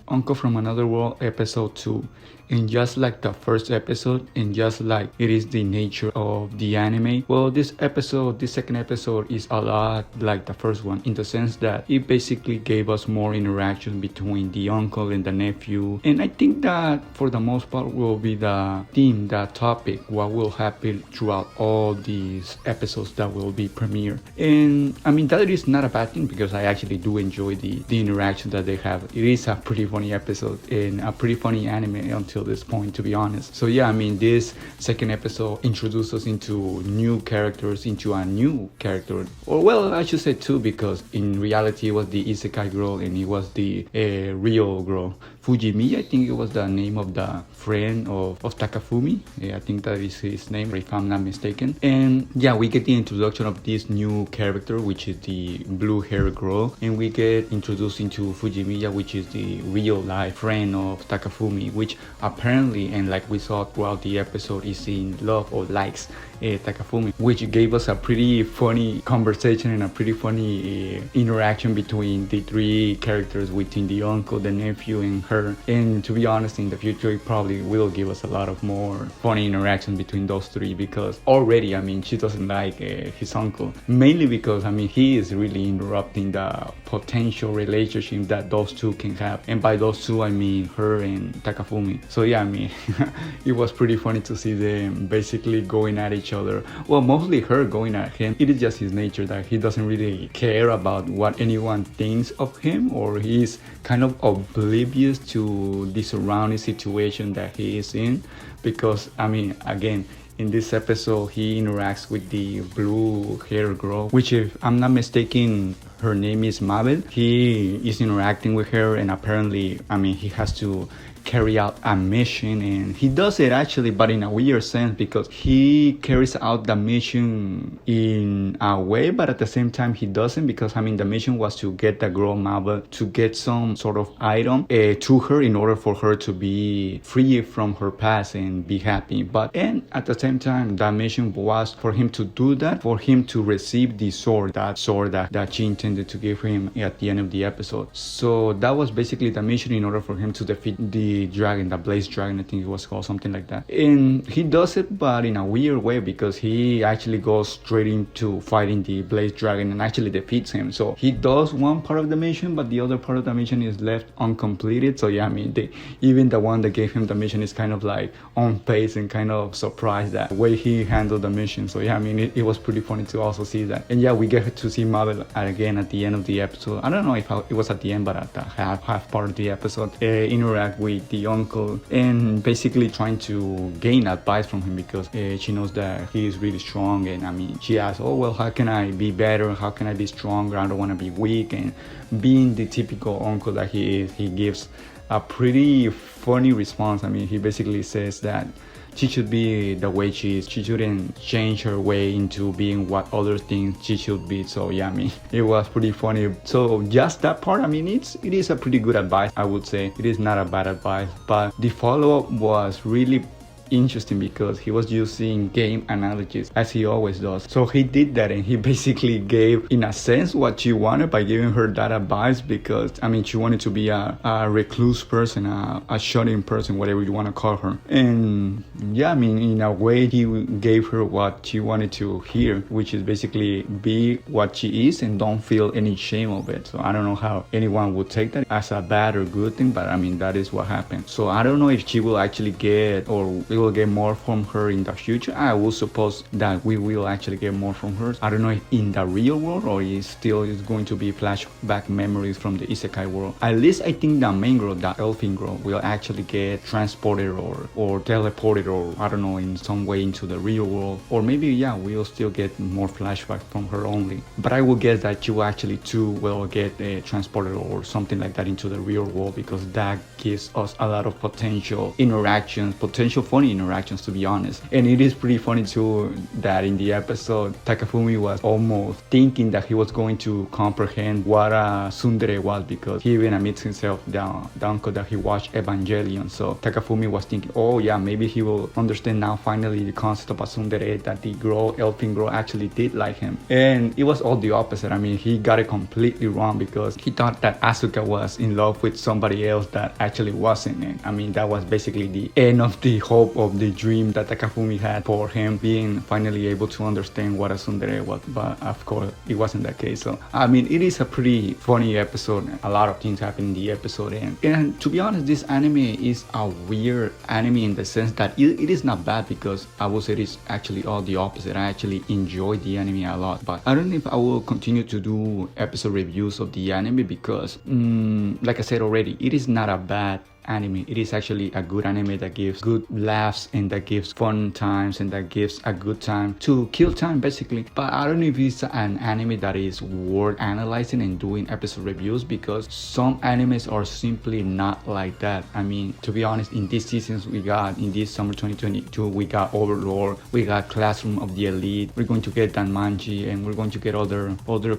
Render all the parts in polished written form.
Uncle from Another World episode 2. And just like the first episode, and just like it is the nature of the anime, well, this second episode is a lot like the first one, in the sense that it basically gave us more interaction between the uncle and the nephew. And I think that for the most part will be the theme, the topic, what will happen throughout all these episodes that will be premiered. And I mean, that is not a bad thing, because I actually do enjoy the interaction that they have. It is a pretty funny episode and a pretty funny anime until this point, to be honest. So yeah, I mean, this second episode introduced us into new characters, into a new character, or well, I should say two, because in reality it was the isekai girl and it was the real girl. Fujimi, I think it was the name of the friend of Takafumi. Yeah, I think that is his name, if I'm not mistaken. And yeah, we get the introduction of this new character, which is the blue hair girl, and we get introduced into Fujimiya, which is the real life friend of Takafumi, which apparently, and like we saw throughout the episode, is in love or likes Takafumi, which gave us a pretty funny conversation and a pretty funny interaction between the three characters, between the uncle, the nephew, and her. And to be honest, in the future it probably will give us a lot of more funny interaction between those three, because already, I mean, she doesn't like his uncle, mainly because, I mean, he is really interrupting the potential relationship that those two can have. And by those two, I mean her and Takafumi. So yeah, I mean, it was pretty funny to see them basically going at each other. Well, mostly her going at him. It is just his nature that he doesn't really care about what anyone thinks of him, or he's kind of oblivious to the surrounding situation that he is in. Because, I mean, again, in this episode, he interacts with the blue hair girl, which, if I'm not mistaken, her name is Mabel. He is interacting with her, and apparently, I mean, he has to carry out a mission, and he does it actually, but in a weird sense, because he carries out the mission in a way, but at the same time he doesn't, because I mean, the mission was to get the girl Mabel to get some sort of item to her in order for her to be free from her past and be happy. But and at the same time, the mission was for him to do that, for him to receive the sword, that she intended to give him at the end of the episode. So that was basically the mission, in order for him to defeat the dragon, the blaze dragon, I think it was called, something like that. And he does it, but in a weird way, because he actually goes straight into fighting the blaze dragon and actually defeats him. So he does one part of the mission, but the other part of the mission is left uncompleted. So yeah, I mean, even the one that gave him the mission is kind of like on pace and kind of surprised that way he handled the mission. So yeah, I mean, it was pretty funny to also see that. And yeah, we get to see Mabel again at the end of the episode. I don't know if it was at the end, but at the half part of the episode, interact with the uncle and basically trying to gain advice from him, because she knows that he is really strong. And I mean, she asks, oh well, how can I be better, how can I be stronger, I don't want to be weak. And being the typical uncle that he is, he gives a pretty funny response. I mean, he basically says that she should be the way she is. She shouldn't change her way into being what other things she should be. So yeah, I mean, it was pretty funny. So just that part, I mean, it is a pretty good advice, I would say. It is not a bad advice, but the follow-up was really interesting, because he was using game analogies, as he always does. So he did that, and he basically gave, in a sense, what she wanted by giving her that advice, because I mean, she wanted to be a recluse person, a shut-in person, whatever you want to call her. And yeah, I mean, in a way, he gave her what she wanted to hear, which is basically be what she is and don't feel any shame of it. So I don't know how anyone would take that as a bad or good thing, but I mean, that is what happened. So I don't know if she will actually get, or we will get more from her in the future. I will suppose that we will actually get more from her. I don't know if in the real world, or it still is going to be flashback memories from the isekai world. At least I think the main girl, the elfin girl, will actually get transported or teleported, or I don't know, in some way into the real world. Or maybe, yeah, we'll still get more flashback from her only. But I will guess that she will actually too will get transported or something like that into the real world, because that gives us a lot of potential interactions, potential funny funny interactions, to be honest. And it is pretty funny too that in the episode Takafumi was almost thinking that he was going to comprehend what a tsundere was, because he even admits himself down that he watched Evangelion. So Takafumi was thinking, oh yeah, maybe he will understand now finally the concept of a tsundere, that the elfin girl actually did like him. And it was all the opposite. I mean, he got it completely wrong, because he thought that Asuka was in love with somebody else that actually wasn't. And I mean, that was basically the end of the hope of the dream that Takafumi had for him being finally able to understand what a tsundere was. But of course, it wasn't that case. So I mean, it is a pretty funny episode. A lot of things happen in the episode, and to be honest, this anime is a weird anime in the sense that it is not bad, because I would say it is actually all the opposite. I actually enjoy the anime a lot, but I don't know if I will continue to do episode reviews of the anime, because like I said already, it is not a bad anime. It is actually a good anime that gives good laughs and that gives fun times and that gives a good time to kill time, basically. But I don't know if it's an anime that is worth analyzing and doing episode reviews, because some animes are simply not like that. I mean, to be honest, in these seasons in this summer 2022, we got Overlord, we got Classroom of the Elite, we're going to get Danmanji, and we're going to get other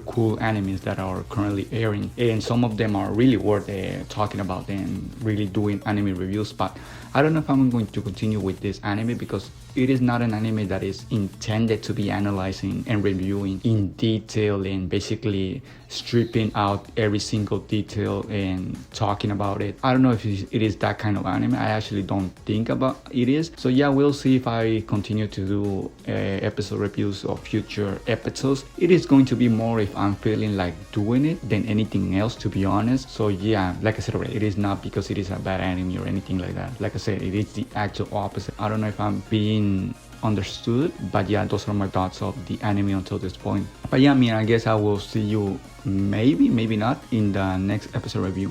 cool animes that are currently airing, and some of them are really worth talking about and really doing anime reviews. But I don't know if I'm going to continue with this anime, because it is not an anime that is intended to be analyzing and reviewing in detail and basically stripping out every single detail and talking about it. I don't know if it is that kind of anime. I actually don't think about it is. So yeah, we'll see if I continue to do episode reviews of future episodes. It is going to be more if I'm feeling like doing it than anything else, to be honest. So yeah, like I said already, it is not because it is a bad anime or anything like that. Like I said, it is the actual opposite. I don't know if I'm being understood, but yeah, those are my thoughts of the anime until this point. But yeah, I mean, I guess I will see you maybe not in the next episode review.